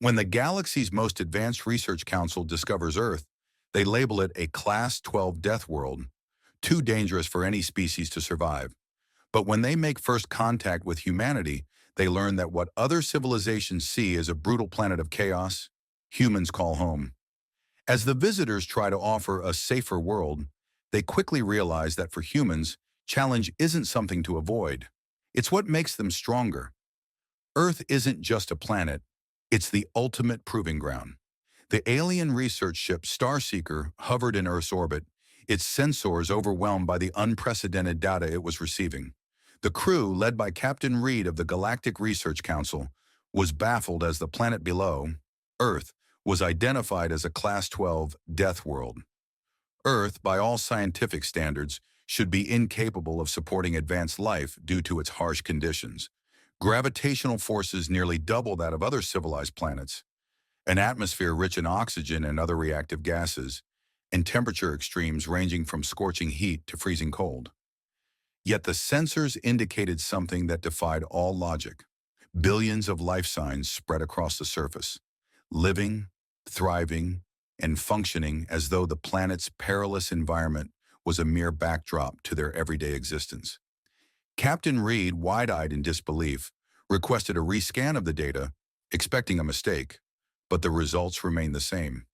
When the galaxy's most advanced research council discovers Earth, they label it a Class 12 death world, too dangerous for any species to survive. But when they make first contact with humanity, they learn that what other civilizations see as a brutal planet of chaos, humans call home. As the visitors try to offer a safer world, they quickly realize that for humans, challenge isn't something to avoid. It's what makes them stronger. Earth isn't just a planet, it's the ultimate proving ground. The alien research ship Starseeker hovered in Earth's orbit, its sensors overwhelmed by the unprecedented data it was receiving. The crew, led by Captain Reed of the Galactic Research Council, was baffled as the planet below, Earth, was identified as a Class 12 death world. Earth, by all scientific standards, should be incapable of supporting advanced life due to its harsh conditions. Gravitational forces nearly double that of other civilized planets, an atmosphere rich in oxygen and other reactive gases, and temperature extremes ranging from scorching heat to freezing cold. Yet the sensors indicated something that defied all logic. Billions of life signs spread across the surface, living, thriving, and functioning as though the planet's perilous environment was a mere backdrop to their everyday existence. Captain Reed, wide-eyed in disbelief, requested a rescan of the data, expecting a mistake, but the results remained the same.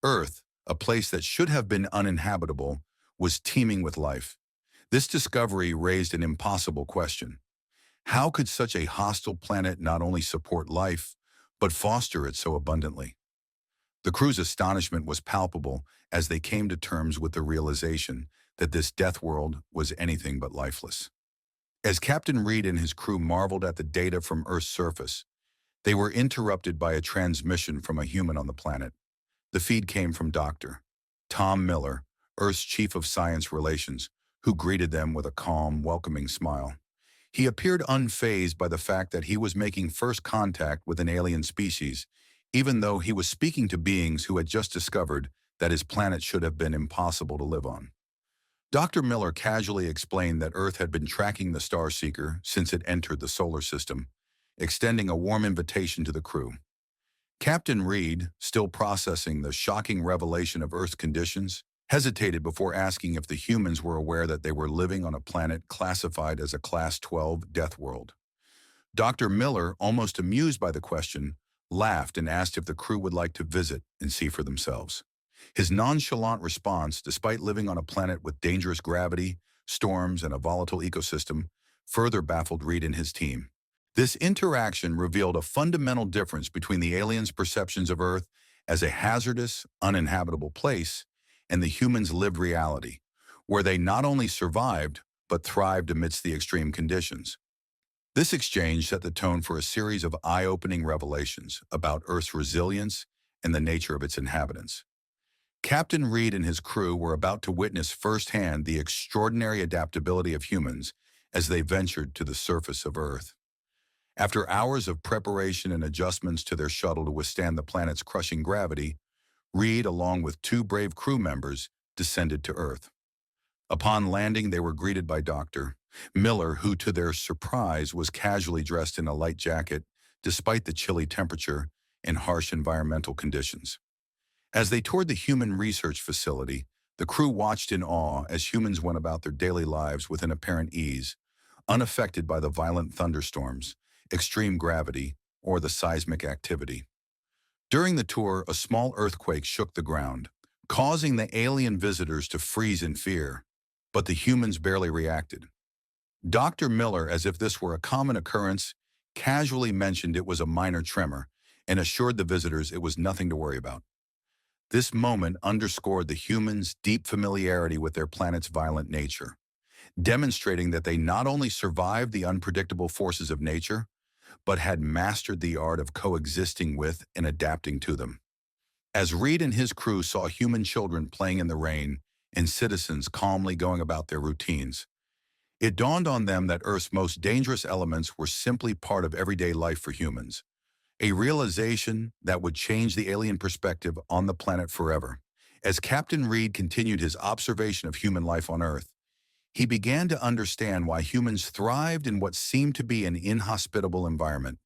Earth, a place that should have been uninhabitable, was teeming with life. This discovery raised an impossible question. How could such a hostile planet not only support life, but foster it so abundantly? The crew's astonishment was palpable as they came to terms with the realization that this death world was anything but lifeless. As Captain Reed and his crew marveled at the data from Earth's surface, they were interrupted by a transmission from a human on the planet. The feed came from Dr. Tom Miller, Earth's Chief of Science Relations, who greeted them with a calm, welcoming smile. He appeared unfazed by the fact that he was making first contact with an alien species, even though he was speaking to beings who had just discovered that his planet should have been impossible to live on. Dr. Miller casually explained that Earth had been tracking the Starseeker since it entered the solar system, extending a warm invitation to the crew. Captain Reed, still processing the shocking revelation of Earth's conditions, hesitated before asking if the humans were aware that they were living on a planet classified as a Class 12 death world. Dr. Miller, almost amused by the question, laughed and asked if the crew would like to visit and see for themselves. His nonchalant response, despite living on a planet with dangerous gravity, storms, and a volatile ecosystem, further baffled Reed and his team. This interaction revealed a fundamental difference between the aliens' perceptions of Earth as a hazardous, uninhabitable place and the humans' lived reality, where they not only survived, but thrived amidst the extreme conditions. This exchange set the tone for a series of eye-opening revelations about Earth's resilience and the nature of its inhabitants. Captain Reed and his crew were about to witness firsthand the extraordinary adaptability of humans as they ventured to the surface of Earth. After hours of preparation and adjustments to their shuttle to withstand the planet's crushing gravity, Reed, along with two brave crew members, descended to Earth. Upon landing, they were greeted by Dr. Miller, who, to their surprise, was casually dressed in a light jacket, despite the chilly temperature and harsh environmental conditions. As they toured the human research facility, the crew watched in awe as humans went about their daily lives with an apparent ease, unaffected by the violent thunderstorms, extreme gravity, or the seismic activity. During the tour, a small earthquake shook the ground, causing the alien visitors to freeze in fear, but the humans barely reacted. Dr. Miller, as if this were a common occurrence, casually mentioned it was a minor tremor and assured the visitors it was nothing to worry about. This moment underscored the humans' deep familiarity with their planet's violent nature, demonstrating that they not only survived the unpredictable forces of nature, but had mastered the art of coexisting with and adapting to them. As Reed and his crew saw human children playing in the rain and citizens calmly going about their routines, it dawned on them that Earth's most dangerous elements were simply part of everyday life for humans, a realization that would change the alien perspective on the planet forever. As Captain Reed continued his observation of human life on Earth, he began to understand why humans thrived in what seemed to be an inhospitable environment.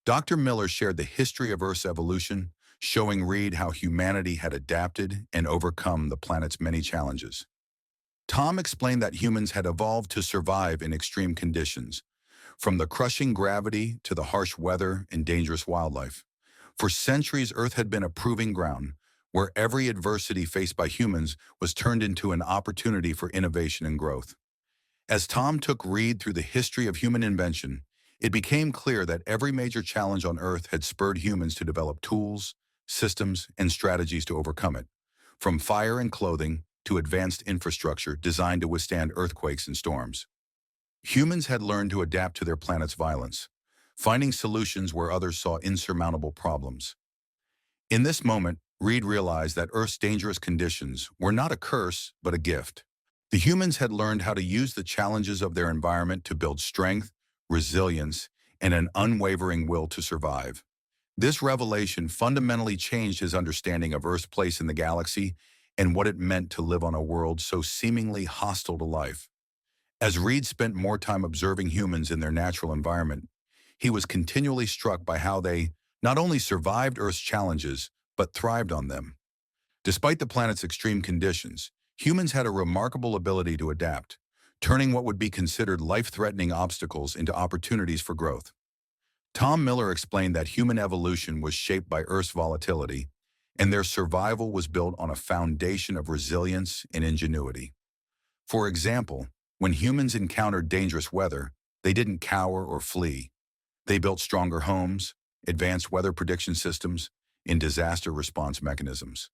Dr. Miller shared the history of Earth's evolution, showing Reed how humanity had adapted and overcome the planet's many challenges. Tom explained that humans had evolved to survive in extreme conditions, from the crushing gravity to the harsh weather and dangerous wildlife. For centuries, Earth had been a proving ground, where every adversity faced by humans was turned into an opportunity for innovation and growth. As Tom took Reed through the history of human invention, it became clear that every major challenge on Earth had spurred humans to develop tools, systems, and strategies to overcome it, from fire and clothing to advanced infrastructure designed to withstand earthquakes and storms. Humans had learned to adapt to their planet's violence, finding solutions where others saw insurmountable problems. In this moment, Reed realized that Earth's dangerous conditions were not a curse, but a gift. The humans had learned how to use the challenges of their environment to build strength, resilience, and an unwavering will to survive. This revelation fundamentally changed his understanding of Earth's place in the galaxy and what it meant to live on a world so seemingly hostile to life. As Reed spent more time observing humans in their natural environment, he was continually struck by how they not only survived Earth's challenges, but thrived on them. Despite the planet's extreme conditions, humans had a remarkable ability to adapt, turning what would be considered life-threatening obstacles into opportunities for growth. Tom Miller explained that human evolution was shaped by Earth's volatility, and their survival was built on a foundation of resilience and ingenuity. For example, when humans encountered dangerous weather, they didn't cower or flee. They built stronger homes, advanced weather prediction systems, and disaster response mechanisms.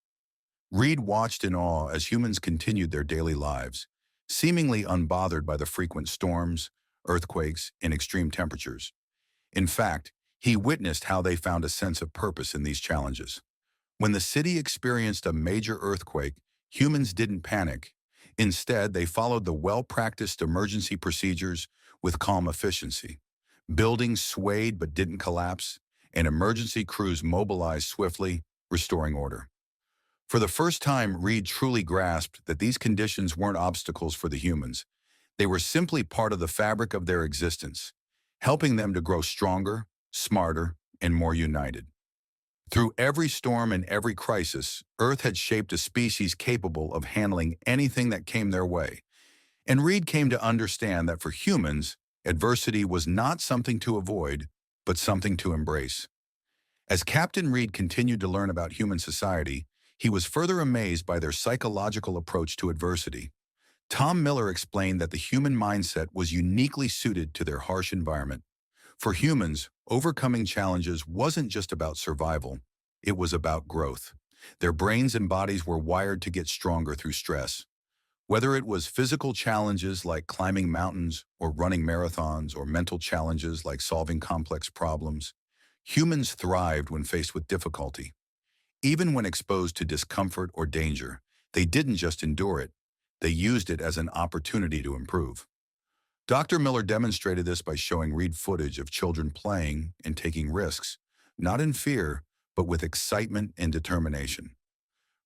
Reed watched in awe as humans continued their daily lives, seemingly unbothered by the frequent storms, earthquakes, and extreme temperatures. In fact, he witnessed how they found a sense of purpose in these challenges. When the city experienced a major earthquake, humans didn't panic. Instead, they followed the well-practiced emergency procedures with calm efficiency. Buildings swayed but didn't collapse, and emergency crews mobilized swiftly, restoring order. For the first time, Reed truly grasped that these conditions weren't obstacles for the humans. They were simply part of the fabric of their existence, helping them to grow stronger, smarter, and more united. Through every storm and every crisis, Earth had shaped a species capable of handling anything that came their way. And Reed came to understand that for humans, adversity was not something to avoid, but something to embrace. As Captain Reed continued to learn about human society, he was further amazed by their psychological approach to adversity. Tom Miller explained that the human mindset was uniquely suited to their harsh environment. For humans, overcoming challenges wasn't just about survival, it was about growth. Their brains and bodies were wired to get stronger through stress. Whether it was physical challenges like climbing mountains or running marathons, or mental challenges like solving complex problems, humans thrived when faced with difficulty. Even when exposed to discomfort or danger, they didn't just endure it, they used it as an opportunity to improve. Dr. Miller demonstrated this by showing Reed footage of children playing and taking risks, not in fear, but with excitement and determination.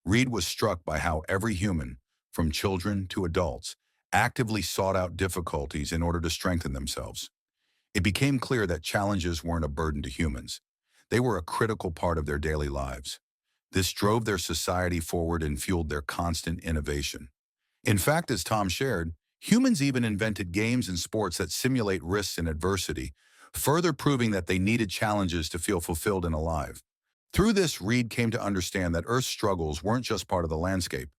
Reed was struck by how every human, from children to adults, actively sought out difficulties in order to strengthen themselves. It became clear that challenges weren't a burden to humans. They were a critical part of their daily lives. This drove their society forward and fueled their constant innovation. In fact, as Tom shared, humans even invented games and sports that simulate risks and adversity, further proving that they needed challenges to feel fulfilled and alive. Through this, Reed came to understand that Earth's struggles weren't just part of the landscape.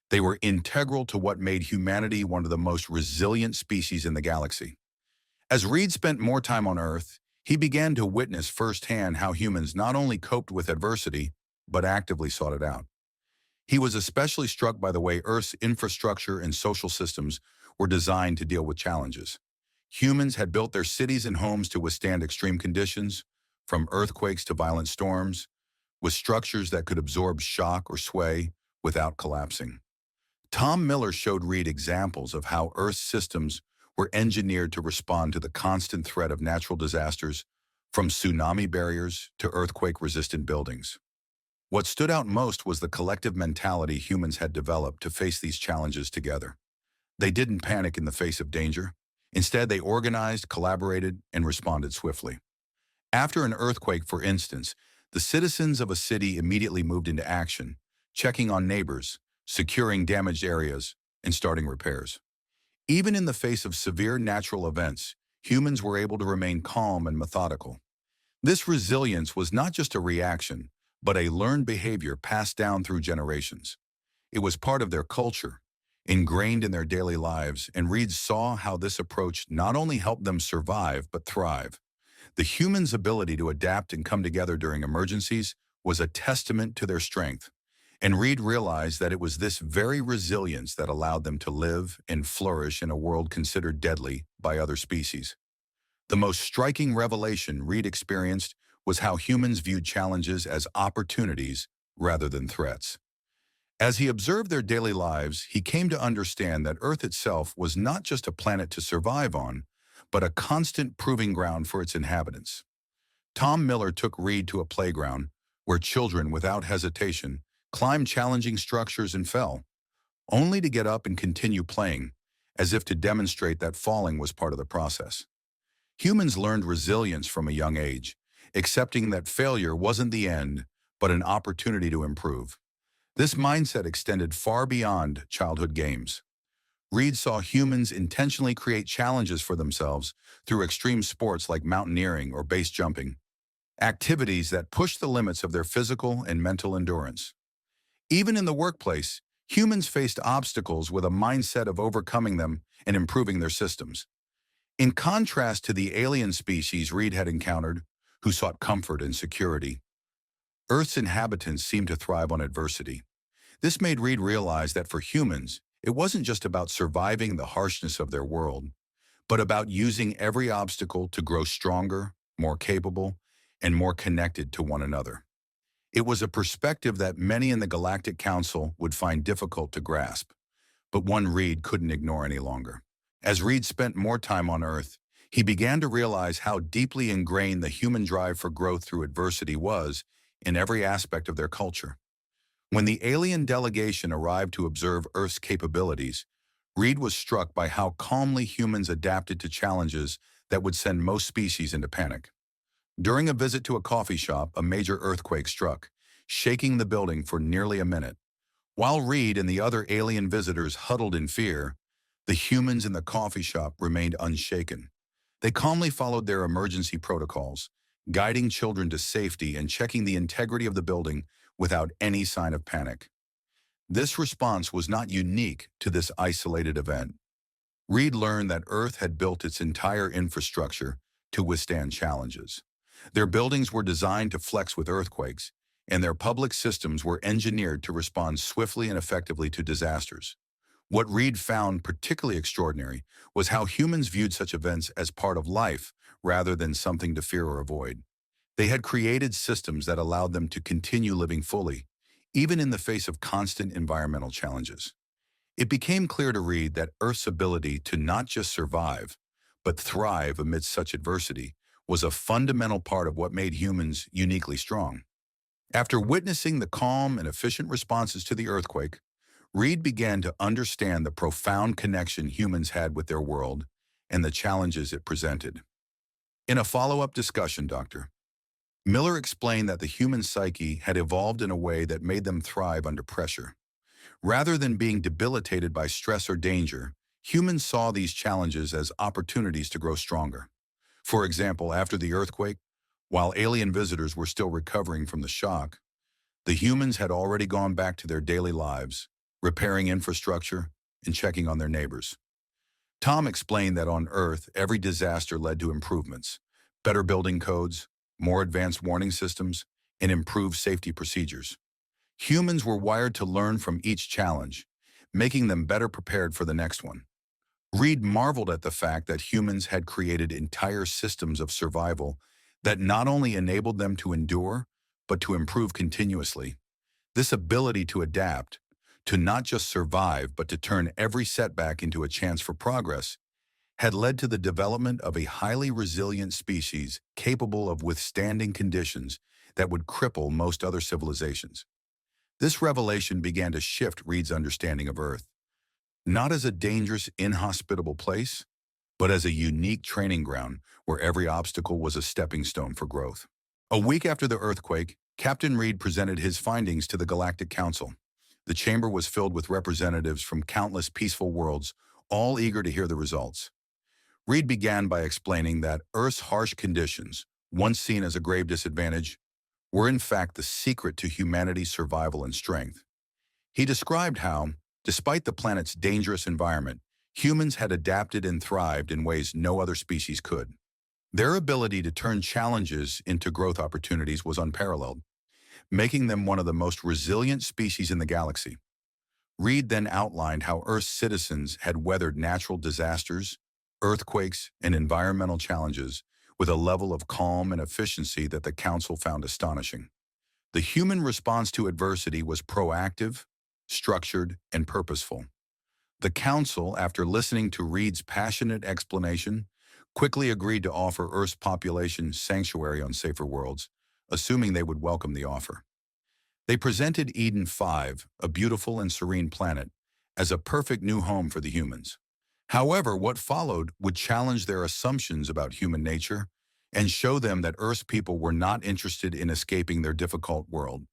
They were integral to what made humanity one of the most resilient species in the galaxy. As Reed spent more time on Earth, he began to witness firsthand how humans not only coped with adversity, but actively sought it out. He was especially struck by the way Earth's infrastructure and social systems were designed to deal with challenges. Humans had built their cities and homes to withstand extreme conditions, from earthquakes to violent storms, with structures that could absorb shock or sway without collapsing. Tom Miller showed Reed examples of how Earth's systems were engineered to respond to the constant threat of natural disasters, from tsunami barriers to earthquake-resistant buildings. What stood out most was the collective mentality humans had developed to face these challenges together. They didn't panic in the face of danger. Instead, they organized, collaborated, and responded swiftly. After an earthquake, for instance, the citizens of a city immediately moved into action, checking on neighbors, securing damaged areas, and starting repairs. Even in the face of severe natural events, humans were able to remain calm and methodical. This resilience was not just a reaction, but a learned behavior passed down through generations. It was part of their culture, ingrained in their daily lives, and Reed saw how this approach not only helped them survive, but thrive. The humans' ability to adapt and come together during emergencies was a testament to their strength, and Reed realized that it was this very resilience that allowed them to live and flourish in a world considered deadly by other species. The most striking revelation Reed experienced was how humans viewed challenges as opportunities rather than threats. As he observed their daily lives, he came to understand that Earth itself was not just a planet to survive on, but a constant proving ground for its inhabitants. Tom Miller took Reed to a playground where children, without hesitation, climbed challenging structures and fell, only to get up and continue playing, as if to demonstrate that falling was part of the process. Humans learned resilience from a young age, accepting that failure wasn't the end, but an opportunity to improve. This mindset extended far beyond childhood games. Reed saw humans intentionally create challenges for themselves through extreme sports like mountaineering or base jumping, activities that push the limits of their physical and mental endurance. Even in the workplace, humans faced obstacles with a mindset of overcoming them and improving their systems. In contrast to the alien species Reed had encountered, who sought comfort and security, Earth's inhabitants seemed to thrive on adversity. This made Reed realize that for humans, it wasn't just about surviving the harshness of their world, but about using every obstacle to grow stronger, more capable, and more connected to one another. It was a perspective that many in the Galactic Council would find difficult to grasp, but one Reed couldn't ignore any longer. As Reed spent more time on Earth, he began to realize how deeply ingrained the human drive for growth through adversity was in every aspect of their culture. When the alien delegation arrived to observe Earth's capabilities, Reed was struck by how calmly humans adapted to challenges that would send most species into panic. During a visit to a coffee shop, a major earthquake struck, shaking the building for nearly a minute. While Reed and the other alien visitors huddled in fear, the humans in the coffee shop remained unshaken. They calmly followed their emergency protocols, guiding children to safety and checking the integrity of the building without any sign of panic. This response was not unique to this isolated event. Reed learned that Earth had built its entire infrastructure to withstand challenges. Their buildings were designed to flex with earthquakes, and their public systems were engineered to respond swiftly and effectively to disasters. What Reed found particularly extraordinary was how humans viewed such events as part of life rather than something to fear or avoid. They had created systems that allowed them to continue living fully, even in the face of constant environmental challenges. It became clear to Reed that Earth's ability to not just survive, but thrive amidst such adversity was a fundamental part of what made humans uniquely strong. After witnessing the calm and efficient responses to the earthquake, Reed began to understand the profound connection humans had with their world and the challenges it presented. In a follow-up discussion, Dr. Miller explained that the human psyche had evolved in a way that made them thrive under pressure. Rather than being debilitated by stress or danger, humans saw these challenges as opportunities to grow stronger. For example, after the earthquake, while alien visitors were still recovering from the shock, the humans had already gone back to their daily lives, repairing infrastructure and checking on their neighbors. Tom explained that on Earth, every disaster led to improvements, better building codes, more advanced warning systems, and improved safety procedures. Humans were wired to learn from each challenge, making them better prepared for the next one. Reed marveled at the fact that humans had created entire systems of survival that not only enabled them to endure, but to improve continuously. This ability to adapt, to not just survive, but to turn every setback into a chance for progress, had led to the development of a highly resilient species capable of withstanding conditions that would cripple most other civilizations. This revelation began to shift Reed's understanding of Earth, not as a dangerous, inhospitable place, but as a unique training ground where every obstacle was a stepping stone for growth. A week after the earthquake, Captain Reed presented his findings to the Galactic Council. The chamber was filled with representatives from countless peaceful worlds, all eager to hear the results. Reed began by explaining that Earth's harsh conditions, once seen as a grave disadvantage, were in fact the secret to humanity's survival and strength. He described how, despite the planet's dangerous environment, humans had adapted and thrived in ways no other species could. Their ability to turn challenges into growth opportunities was unparalleled, making them one of the most resilient species in the galaxy. Reed then outlined how Earth's citizens had weathered natural disasters, earthquakes, and environmental challenges with a level of calm and efficiency that the Council found astonishing. The human response to adversity was proactive, structured, and purposeful. The Council, after listening to Reed's passionate explanation, quickly agreed to offer Earth's population sanctuary on safer worlds, assuming they would welcome the offer. They presented Eden 5, a beautiful and serene planet, as a perfect new home for the humans. However, what followed would challenge their assumptions about human nature and show them that Earth's people were not interested in escaping their difficult world.